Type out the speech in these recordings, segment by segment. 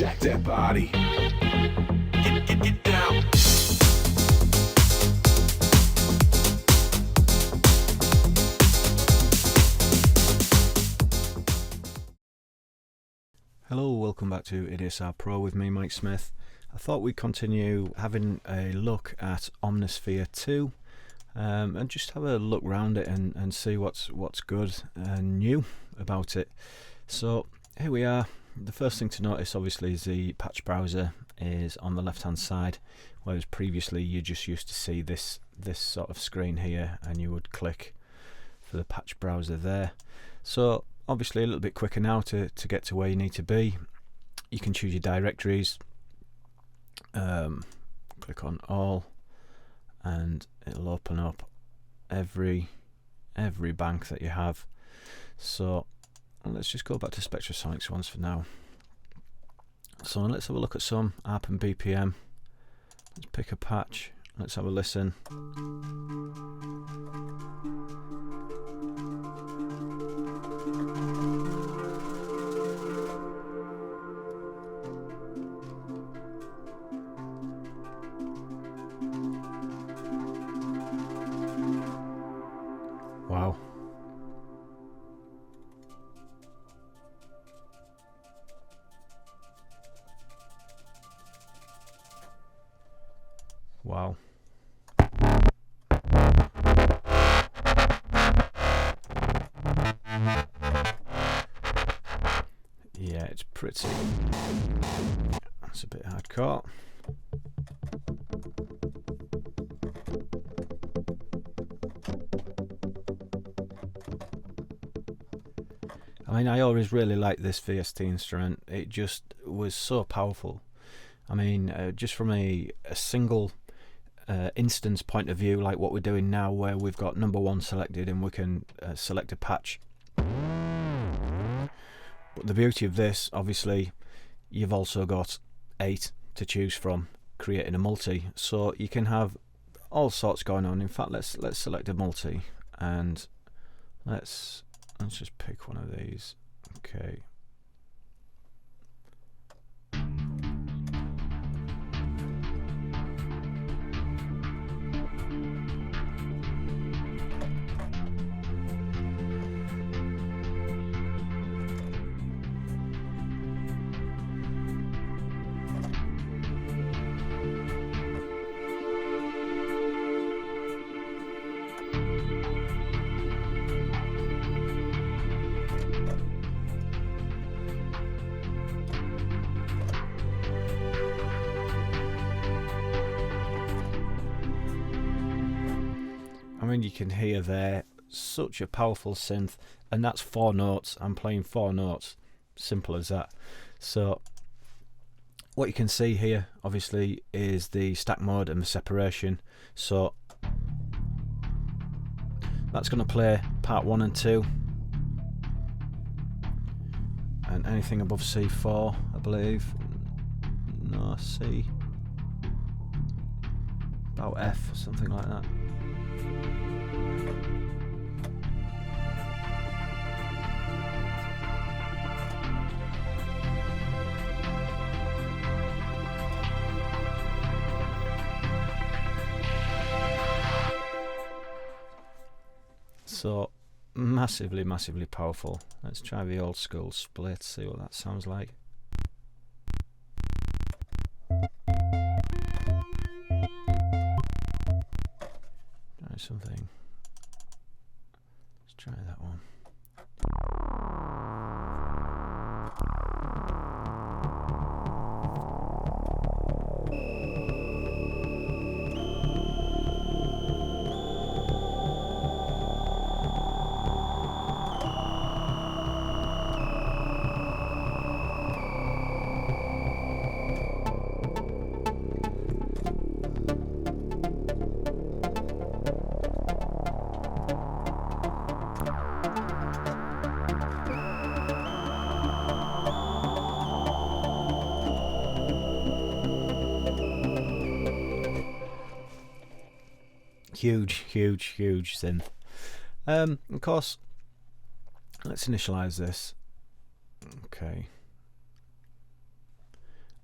Shake that body. Get down. Hello, welcome back to ADSR Pro with me, Mike Smith. I thought we'd continue having a look at Omnisphere 2 and just have a look around it and see what's good and new about it. So here we are. The first thing to notice obviously is the patch browser is on the left hand side, whereas previously you just used to see this sort of screen here and you would click for the patch browser there. So obviously a little bit quicker now to get to where you need to be. You can choose your directories, click on all, and it'll open up every bank that you have. So let's just go back to Spectrasonics once for now. So let's have a look at some ARP and BPM. Let's pick a patch, let's have a listen. Wow. Wow. Yeah, it's pretty. That's a bit hardcore. I mean, I always really liked this VST instrument. It just was so powerful. I mean, just from a single instance point of view, like what we're doing now, where we've got number one selected and we can select a patch. But the beauty of this, obviously, you've also got 8 to choose from, creating a multi. So you can have all sorts going on. In fact, let's select a multi and let's just pick one of these. Okay. I mean, you can hear there, such a powerful synth, and that's 4 notes. I'm playing 4 notes, simple as that. So what you can see here obviously is the stack mode and the separation. So that's going to play part 1 and 2, and anything above C4, I believe, no, C, about F or something like that. So massively powerful. Let's try the old school split, see what that sounds like. Try something. Let's try that one. Huge synth. Of course, let's initialize this. Okay.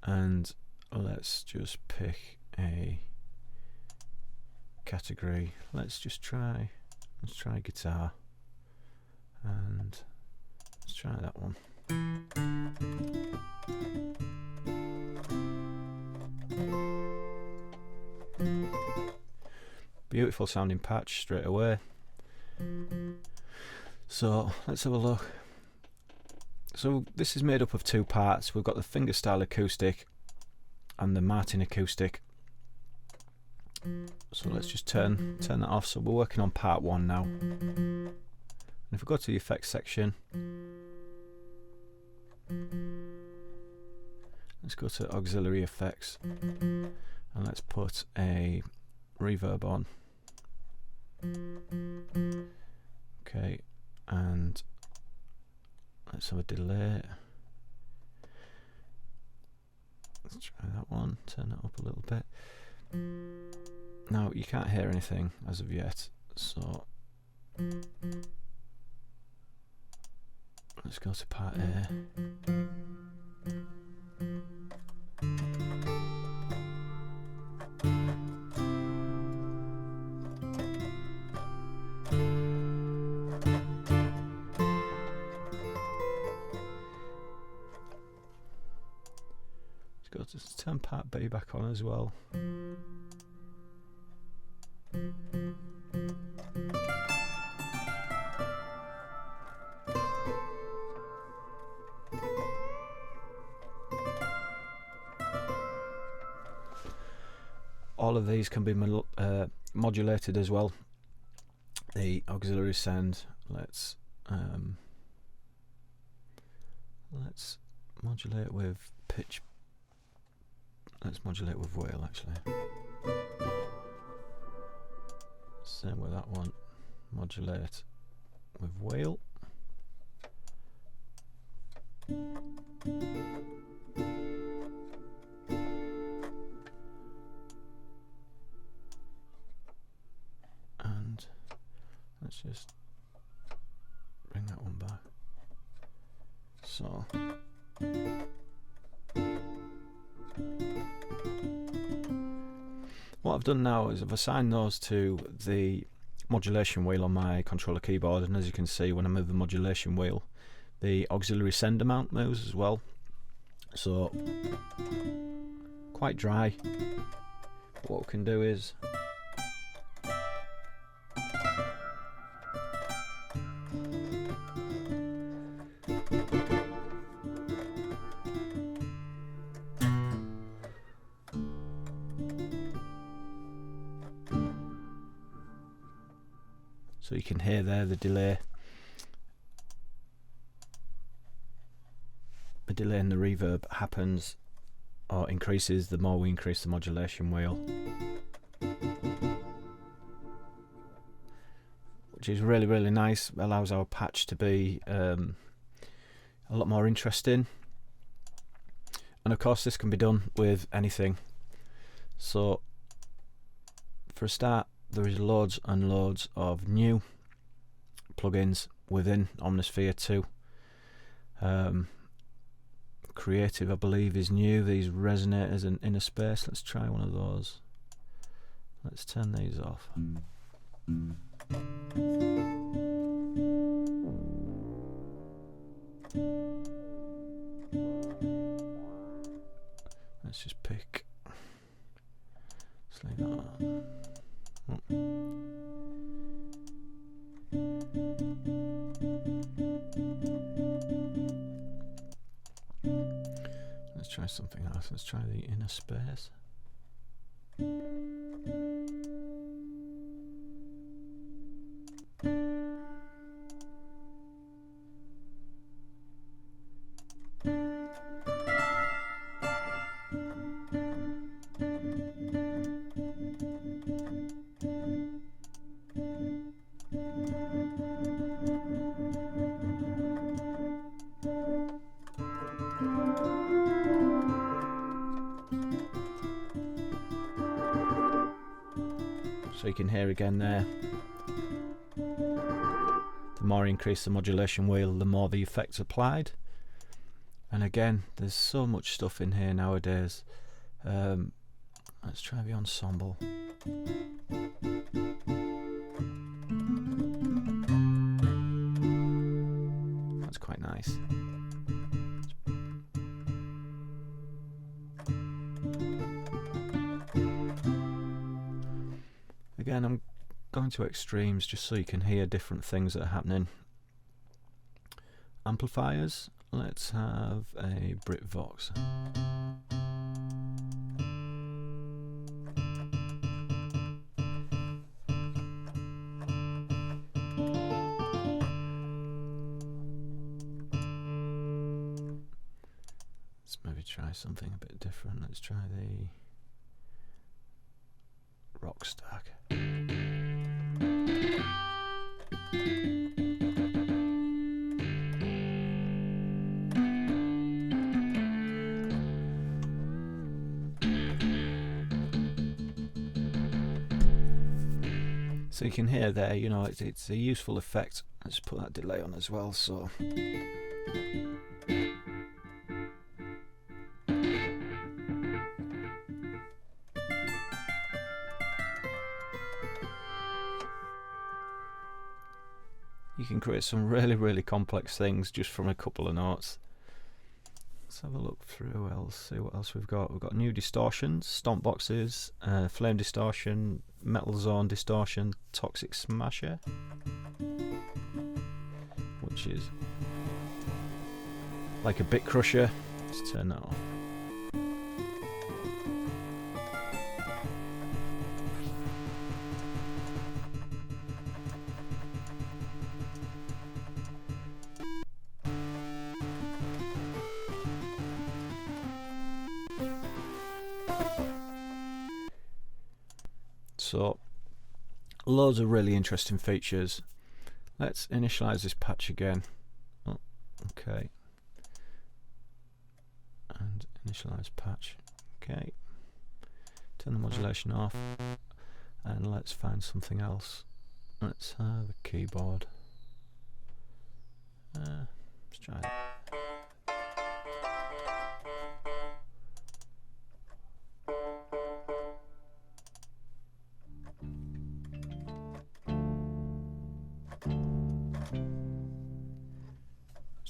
and let's just pick a category. Let's try guitar, and let's try that one. Beautiful sounding patch straight away. So let's have a look. So this is made up of two parts. We've got the fingerstyle acoustic and the Martin acoustic. So let's just turn that off. So we're working on part one now. And if we go to the effects section, let's go to auxiliary effects, and let's put a reverb on. Okay, and let's have a delay. Let's try that one, turn it up a little bit. Now you can't hear anything as of yet, so let's go to part A. Let's turn part B back on as well. All of these can be modulated as well. The auxiliary send. Let's modulate with pitch. Let's modulate with whale actually. Same with that one. Modulate with whale. And let's just bring that one back. So what I've done now is I've assigned those to the modulation wheel on my controller keyboard, and as you can see, when I move the modulation wheel, the auxiliary send amount moves as well. So quite dry. But what we can do is so you can hear there the delay. The delay in the reverb happens or increases the more we increase the modulation wheel, which is really, really nice. Allows our patch to be a lot more interesting. And of course this can be done with anything. So for a start, there is loads and loads of new plugins within Omnisphere 2. Creative, I believe, is new. These resonators and inner space. Let's try one of those. Let's turn these off. Let's just pick. Let's leave that on. Let's try something else. Let's try the inner space. So you can hear again there, the more you increase the modulation wheel, the more the effect's applied. And again, there's so much stuff in here nowadays. Let's try the ensemble. That's quite nice. Again, I'm going to extremes just so you can hear different things that are happening. Amplifiers, let's have a Britvox. Let's maybe try something a bit different. Let's try the Rock Stack. So you can hear there, you know, it's a useful effect. Let's put that delay on as well, so. You can create some really, really complex things just from a couple of notes. Let's have a look through else, see what else we've got. We've got new distortions, stomp boxes, flame distortion, metal zone distortion, toxic smasher, which is like a bit crusher. Let's turn that off. So, loads of really interesting features. Let's initialize this patch again. Oh, okay. And initialize patch. Okay. Turn the modulation off. And let's find something else. Let's have a keyboard. Let's try it.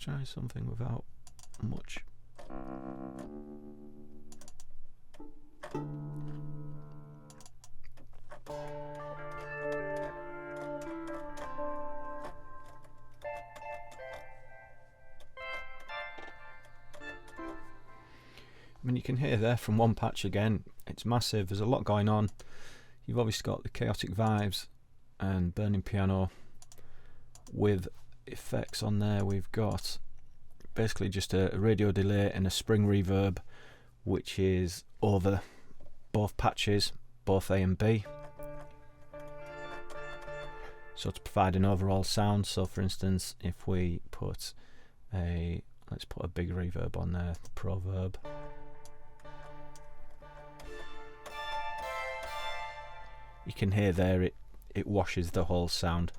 Try something without much. I mean, you can hear there from one patch again, it's massive, there's a lot going on. You've obviously got the chaotic vibes and burning piano with effects on there. We've got basically just a radio delay and a spring reverb, which is over both patches, both A and B, so to provide an overall sound. So for instance, if we put a, let's put a big reverb on there, proverb, you can hear there it washes the whole sound.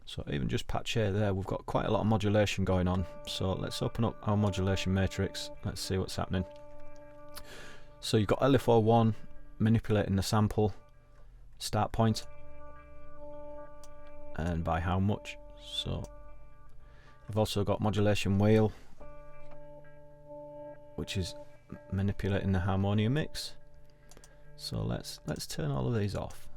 So even just patch A there, we've got quite a lot of modulation going on. So let's open up our modulation matrix. Let's see what's happening. So you've got LFO1 manipulating the sample start point and by how much. So you've also got modulation wheel, which is manipulating the harmonium mix. So let's turn all of these off.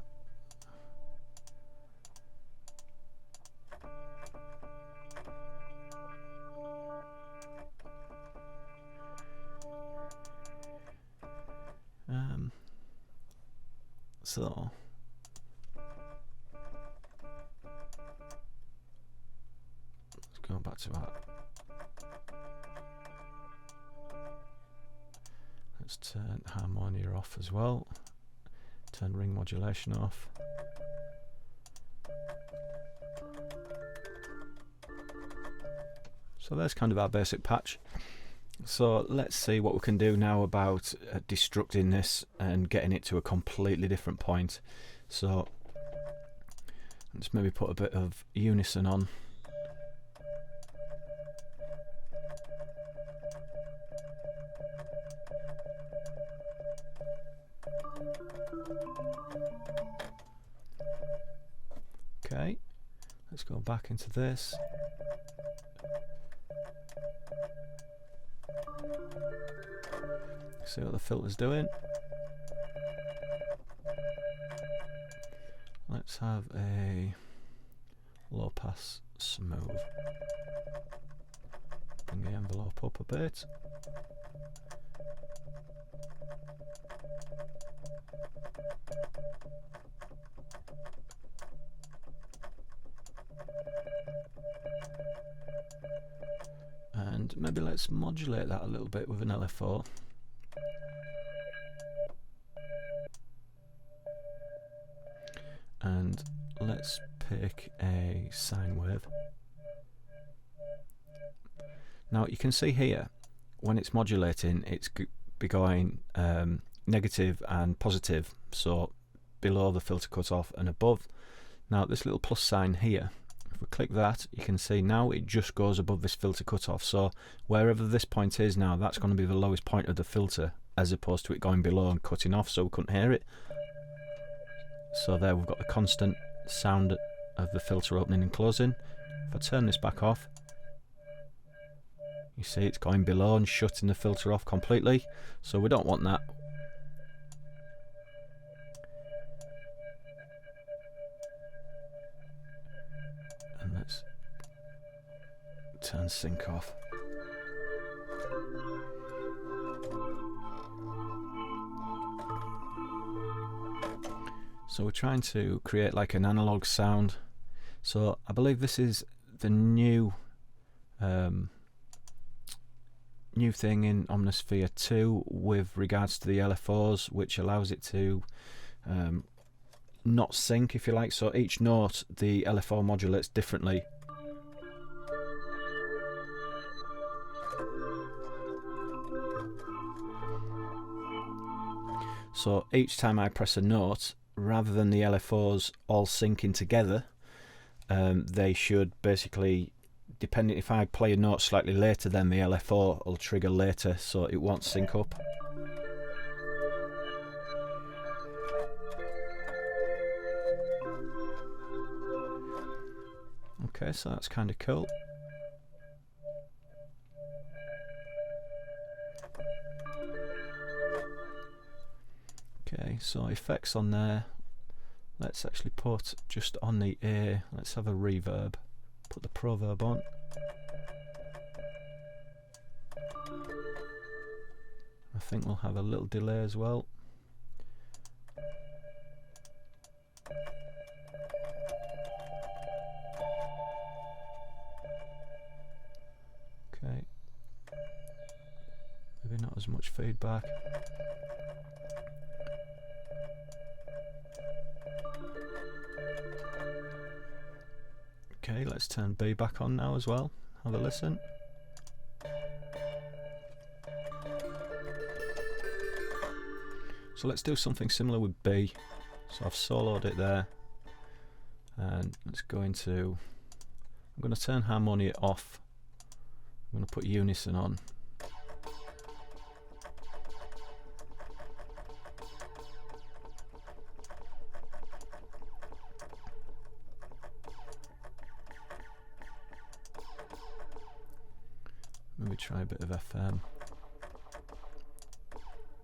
So let's go back to that. Let's turn harmonia off as well. Turn ring modulation off. So there's kind of our basic patch. So let's see what we can do now about destructing this and getting it to a completely different point. So let's maybe put a bit of unison on. Okay, let's go back into this. See what the filter's doing. Let's have a low pass smooth. Bring the envelope up a bit. And maybe let's modulate that a little bit with an LFO. And let's pick a sine wave. Now you can see here, when it's modulating, it's be going negative and positive, so below the filter cutoff and above. Now this little plus sign here, if we click that, you can see now it just goes above this filter cutoff. So wherever this point is now, that's going to be the lowest point of the filter, as opposed to it going below and cutting off, so we couldn't hear it. So there we've got the constant sound of the filter opening and closing. If I turn this back off, you see it's going below and shutting the filter off completely, so we don't want that. And let's turn sync off. So we're trying to create like an analog sound. So I believe this is the new new thing in Omnisphere 2 with regards to the LFOs, which allows it to not sync, if you like. So each note the LFO modulates differently. So each time I press a note, rather than the LFOs all syncing together, they should basically, depending, if I play a note slightly later, then the LFO will trigger later, so it won't sync up. Okay, so that's kind of cool. Okay, so effects on there. Let's actually put just on the A, let's have a reverb. Put the proverb on. I think we'll have a little delay as well. Okay. Maybe not as much feedback. Okay, let's turn B back on now as well. Have a listen. So let's do something similar with B. So I've soloed it there. And let's go into, I'm going to turn harmonia off. I'm going to put unison on. Maybe try a bit of FM.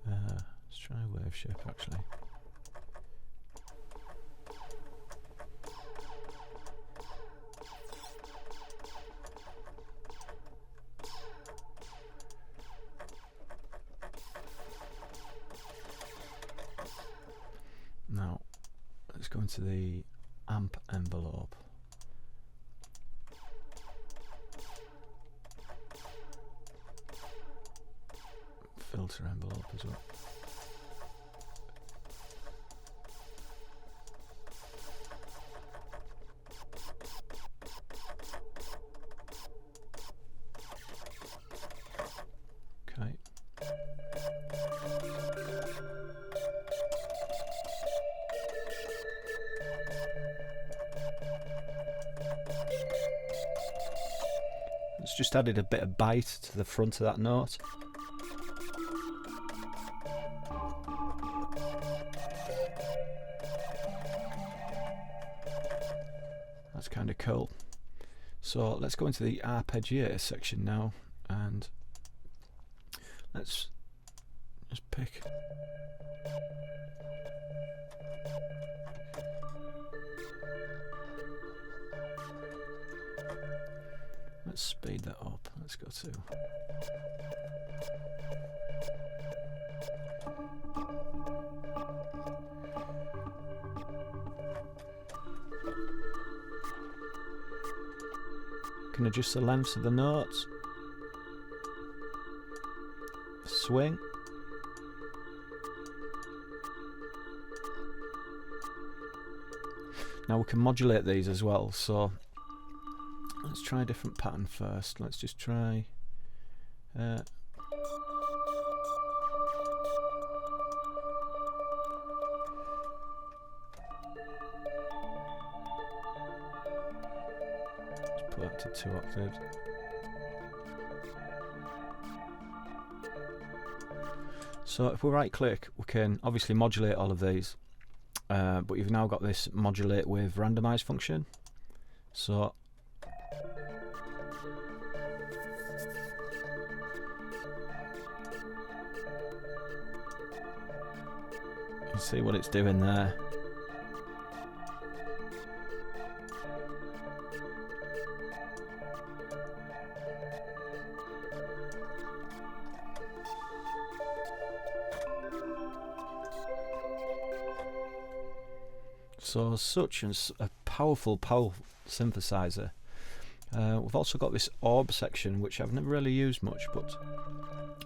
Let's try a wave shape actually. Now, let's go into the amp envelope. Filter envelope as well. just added a bit of bite to the front of that note. That's kind of cool. So let's go into the Arpeggiator section now, and let's just pick. Let's speed that up. Let's go to. Can adjust the lengths of the notes. Swing. Now we can modulate these as well, so let's try a different pattern first. Let's just try let's put that to 2 octaves. So if we right click, we can obviously modulate all of these, but you've now got this modulate with randomize function. So you can see what it's doing there. So such a powerful synthesizer. We've also got this Orb section, which I've never really used much, but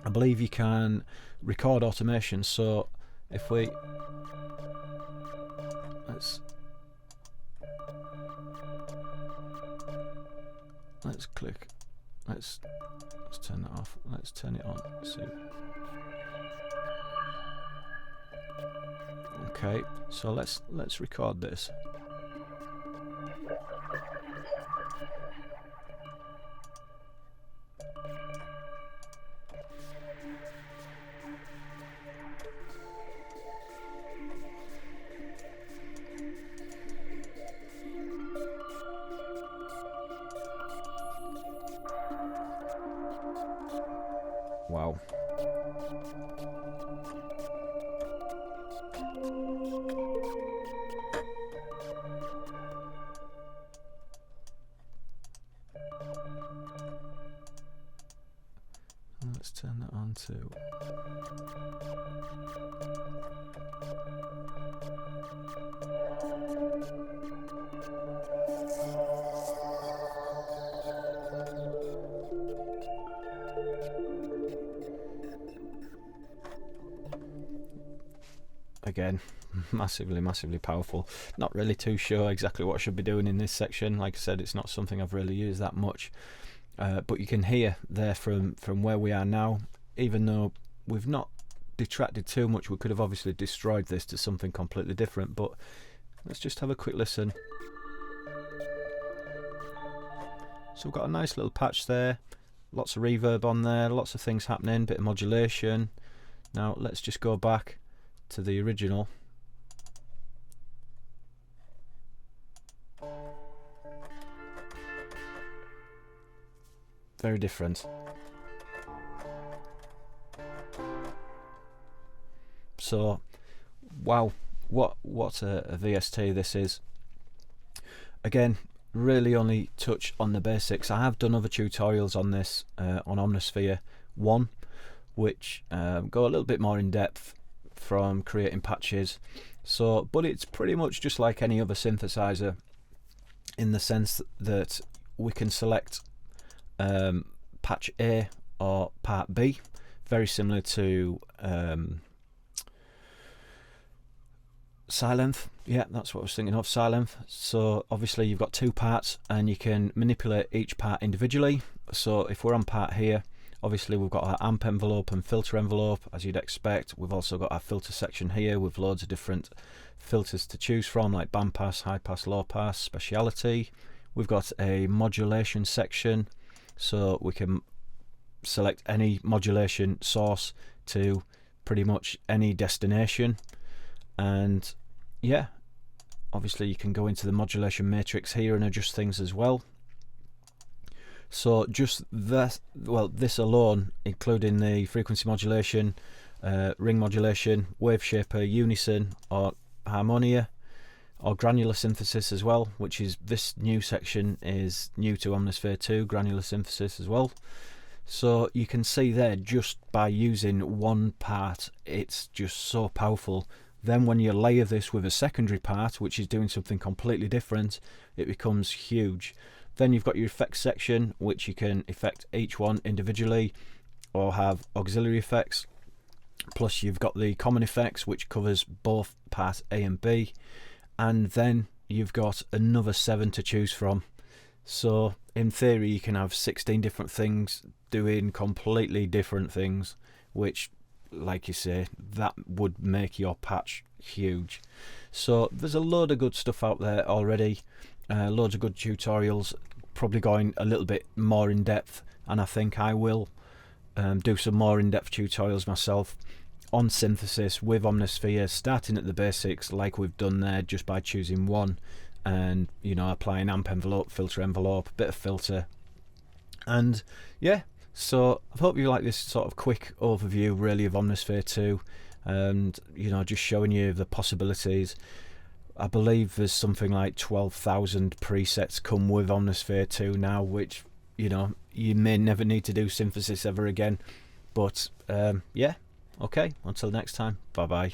I believe you can record automation. So if we let's click, let's turn that off. Let's turn it on. See. Okay, so let's record this. Wow. Let's turn that on to again, massively powerful. Not really too sure exactly what I should be doing in this section. Like I said, it's not something I've really used that much. But you can hear there from where we are now, even though we've not detracted too much, we could have obviously destroyed this to something completely different. But let's just have a quick listen. So we've got a nice little patch there, lots of reverb on there, lots of things happening, bit of modulation. Now let's just go back to the original. Very different. So, wow, what a VST this is. Again, really only touch on the basics. I have done other tutorials on this on Omnisphere 1, which go a little bit more in depth from creating patches. So, but it's pretty much just like any other synthesizer in the sense that we can select patch A or part B, very similar to Silent. Yeah, that's what I was thinking of, Silent. So obviously you've got 2 parts and you can manipulate each part individually. So if we're on part here, obviously we've got our amp envelope and filter envelope, as you'd expect. We've also got our filter section here with loads of different filters to choose from, like bandpass, high pass, low pass, speciality. We've got a modulation section so we can select any modulation source to pretty much any destination. And yeah, obviously you can go into the modulation matrix here and adjust things as well. So just that, well, this alone, including the frequency modulation, ring modulation, wave shaper, unison or harmonia, or granular synthesis as well, which is this new section is new to Omnisphere 2, granular synthesis as well. So you can see there, just by using one part, it's just so powerful. Then when you layer this with a secondary part, which is doing something completely different, it becomes huge. Then you've got your effects section, which you can effect each one individually or have auxiliary effects. Plus you've got the common effects, which covers both part A and B. And then you've got another 7 to choose from. So in theory you can have 16 different things doing completely different things, which, like you say, that would make your patch huge. So there's a load of good stuff out there already, loads of good tutorials, probably going a little bit more in depth, and I think I will do some more in-depth tutorials myself on synthesis with Omnisphere, starting at the basics like we've done there, just by choosing one and, you know, applying amp envelope, filter envelope, bit of filter. And yeah, so I hope you like this sort of quick overview really of Omnisphere 2, and, you know, just showing you the possibilities. I believe there's something like 12,000 presets come with Omnisphere 2 now, which, you know, you may never need to do synthesis ever again. But yeah, okay, until next time, bye bye.